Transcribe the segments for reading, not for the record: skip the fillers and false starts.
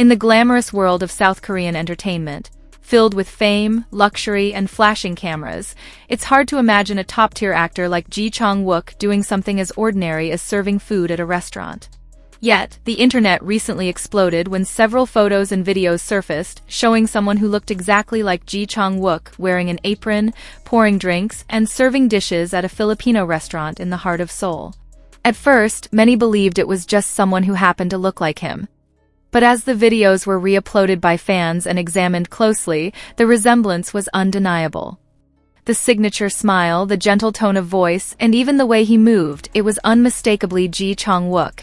In the glamorous world of South Korean entertainment, filled with fame, luxury, and flashing cameras, it's hard to imagine a top-tier actor like Ji Chang Wook doing something as ordinary as serving food at a restaurant. Yet, the internet recently exploded when several photos and videos surfaced showing someone who looked exactly like Ji Chang Wook wearing an apron, pouring drinks, and serving dishes at a Filipino restaurant in the heart of Seoul. At first, many believed it was just someone who happened to look like him. But as the videos were re-uploaded by fans and examined closely, the resemblance was undeniable. The signature smile, the gentle tone of voice, and even the way he moved, it was unmistakably Ji Chang Wook.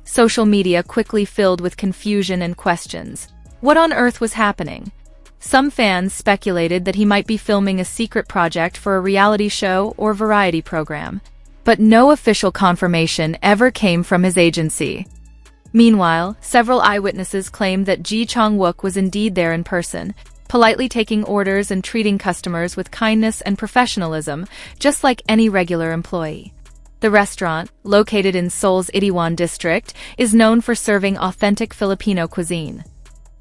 Social media quickly filled with confusion and questions. What on earth was happening? Some fans speculated that he might be filming a secret project for a reality show or variety program. But no official confirmation ever came from his agency. Meanwhile, several eyewitnesses claimed that Ji Chang Wook was indeed there in person, politely taking orders and treating customers with kindness and professionalism, just like any regular employee. The restaurant, located in Seoul's Itaewon district, is known for serving authentic Filipino cuisine.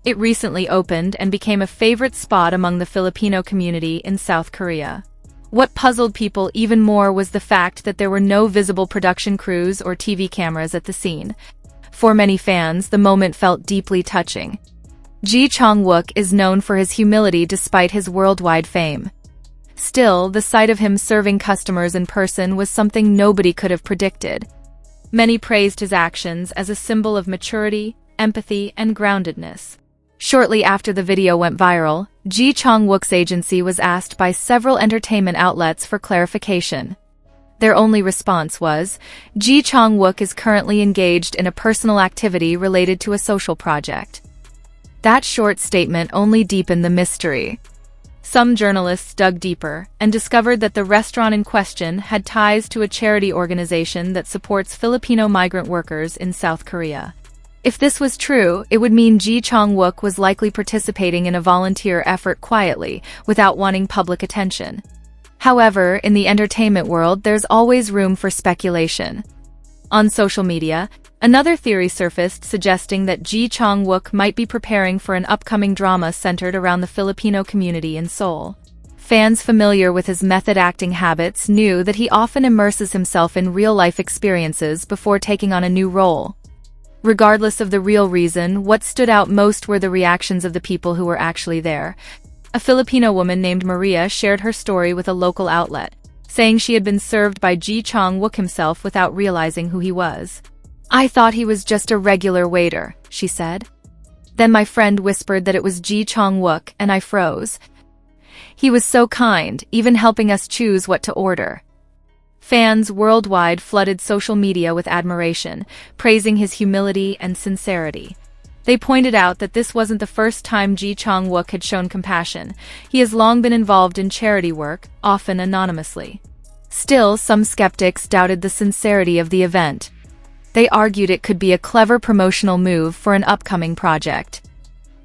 It recently opened and became a favorite spot among the Filipino community in South Korea. What puzzled people even more was the fact that there were no visible production crews or TV cameras at the scene. For many fans, the moment felt deeply touching. Ji Chang Wook is known for his humility despite his worldwide fame. Still, the sight of him serving customers in person was something nobody could have predicted. Many praised his actions as a symbol of maturity, empathy, and groundedness. Shortly after the video went viral, Ji Chang Wook's agency was asked by several entertainment outlets for clarification. Their only response was, Ji Chang Wook is currently engaged in a personal activity related to a social project. That short statement only deepened the mystery. Some journalists dug deeper and discovered that the restaurant in question had ties to a charity organization that supports Filipino migrant workers in South Korea. If this was true, it would mean Ji Chang Wook was likely participating in a volunteer effort quietly, without wanting public attention. However, in the entertainment world, there's always room for speculation. On social media, another theory surfaced suggesting that Ji Chang Wook might be preparing for an upcoming drama centered around the Filipino community in Seoul. Fans familiar with his method acting habits knew that he often immerses himself in real-life experiences before taking on a new role. Regardless of the real reason, what stood out most were the reactions of the people who were actually there. A Filipino woman named Maria shared her story with a local outlet, saying she had been served by Ji Chang Wook himself without realizing who he was. "I thought he was just a regular waiter," she said. "Then my friend whispered that it was Ji Chang Wook, and I froze. He was so kind, even helping us choose what to order." Fans worldwide flooded social media with admiration, praising his humility and sincerity. They pointed out that this wasn't the first time Ji Chang Wook had shown compassion. He has long been involved in charity work, often anonymously. Still, some skeptics doubted the sincerity of the event. They argued it could be a clever promotional move for an upcoming project.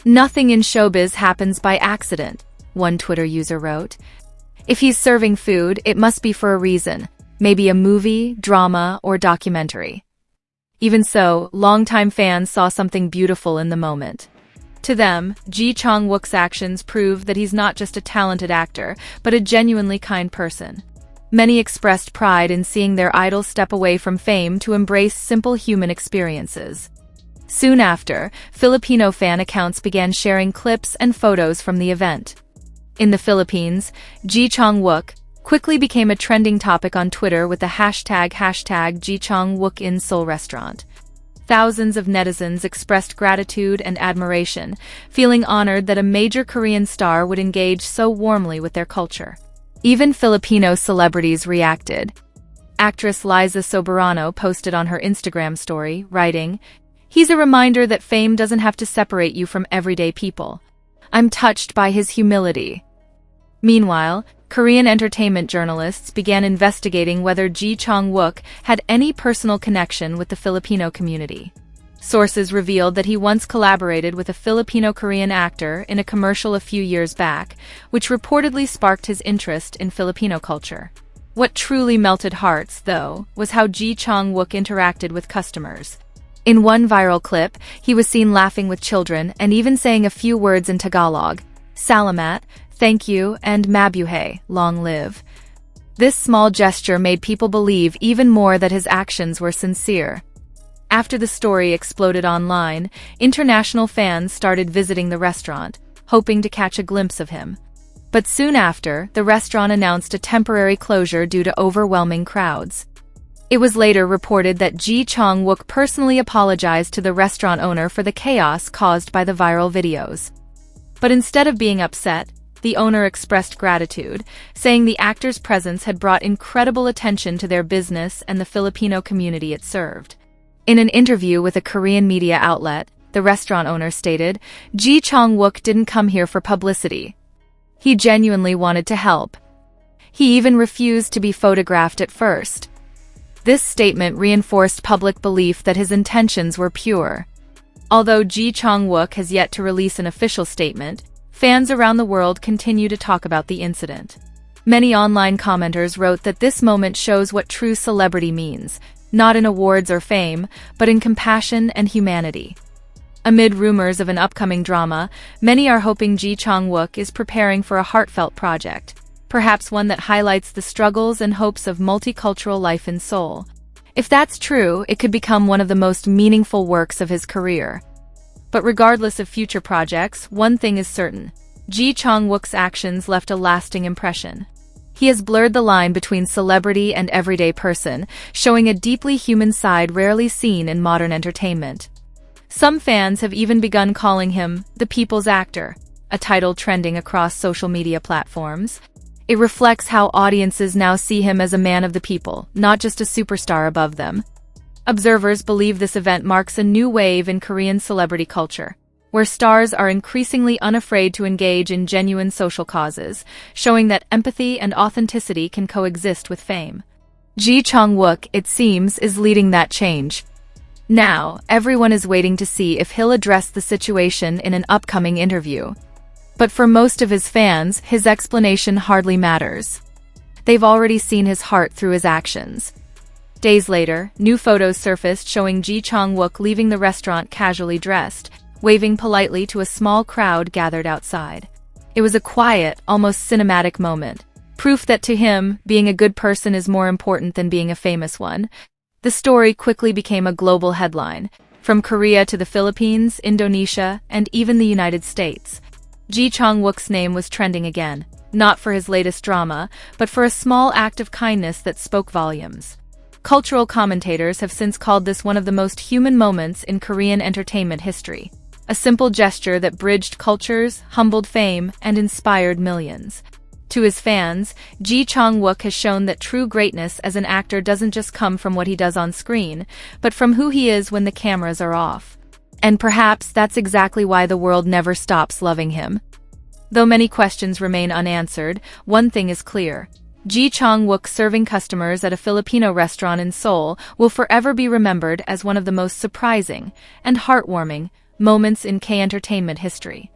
"Nothing in showbiz happens by accident," one Twitter user wrote. "If he's serving food, it must be for a reason, maybe a movie, drama, or documentary." Even so, longtime fans saw something beautiful in the moment. To them, Ji Chang Wook's actions prove that he's not just a talented actor, but a genuinely kind person. Many expressed pride in seeing their idol step away from fame to embrace simple human experiences. Soon after, Filipino fan accounts began sharing clips and photos from the event. In the Philippines, Ji Chang Wook quickly became a trending topic on Twitter with the hashtag Ji Chang Wook in Seoul restaurant. Thousands of netizens expressed gratitude and admiration, feeling honored that a major Korean star would engage so warmly with their culture. Even Filipino celebrities reacted. Actress Liza Soberano posted on her Instagram story, writing, "He's a reminder that fame doesn't have to separate you from everyday people. I'm touched by his humility." Meanwhile, Korean entertainment journalists began investigating whether Ji Chang Wook had any personal connection with the Filipino community. Sources revealed that he once collaborated with a Filipino-Korean actor in a commercial a few years back, which reportedly sparked his interest in Filipino culture. What truly melted hearts, though, was how Ji Chang Wook interacted with customers. In one viral clip, he was seen laughing with children and even saying a few words in Tagalog: Salamat, thank you, and Mabuhay, long live. This small gesture made people believe even more that his actions were sincere. After the story exploded online, international fans started visiting the restaurant, hoping to catch a glimpse of him. But soon after, the restaurant announced a temporary closure due to overwhelming crowds. It was later reported that Ji Chang Wook personally apologized to the restaurant owner for the chaos caused by the viral videos. But instead of being upset, the owner expressed gratitude, saying the actor's presence had brought incredible attention to their business and the Filipino community it served. In an interview with a Korean media outlet, the restaurant owner stated, "Ji Chang Wook didn't come here for publicity. He genuinely wanted to help. He even refused to be photographed at first." This statement reinforced public belief that his intentions were pure. Although Ji Chang Wook has yet to release an official statement, fans around the world continue to talk about the incident. Many online commenters wrote that this moment shows what true celebrity means, not in awards or fame, but in compassion and humanity. Amid rumors of an upcoming drama, many are hoping Ji Chang Wook is preparing for a heartfelt project, perhaps one that highlights the struggles and hopes of multicultural life in Seoul. If that's true, it could become one of the most meaningful works of his career. But regardless of future projects, one thing is certain: Ji Chang Wook's actions left a lasting impression. He has blurred the line between celebrity and everyday person, showing a deeply human side rarely seen in modern entertainment. Some fans have even begun calling him the people's actor, a title trending across social media platforms. It reflects how audiences now see him as a man of the people, not just a superstar above them. Observers believe this event marks a new wave in Korean celebrity culture, where stars are increasingly unafraid to engage in genuine social causes, showing that empathy and authenticity can coexist with fame. Ji Chang Wook, it seems, is leading that change. Now, everyone is waiting to see if he'll address the situation in an upcoming interview. But for most of his fans, his explanation hardly matters. They've already seen his heart through his actions. Days later, new photos surfaced showing Ji Chang Wook leaving the restaurant casually dressed, waving politely to a small crowd gathered outside. It was a quiet, almost cinematic moment, proof that to him, being a good person is more important than being a famous one. The story quickly became a global headline, from Korea to the Philippines, Indonesia, and even the United States. Ji Chang Wook's name was trending again, not for his latest drama, but for a small act of kindness that spoke volumes. Cultural commentators have since called this one of the most human moments in Korean entertainment history. A simple gesture that bridged cultures, humbled fame, and inspired millions. To his fans, Ji Chang Wook has shown that true greatness as an actor doesn't just come from what he does on screen, but from who he is when the cameras are off. And perhaps that's exactly why the world never stops loving him. Though many questions remain unanswered, one thing is clear: Ji Chang Wook serving customers at a Filipino restaurant in Seoul will forever be remembered as one of the most surprising and heartwarming moments in K-entertainment history.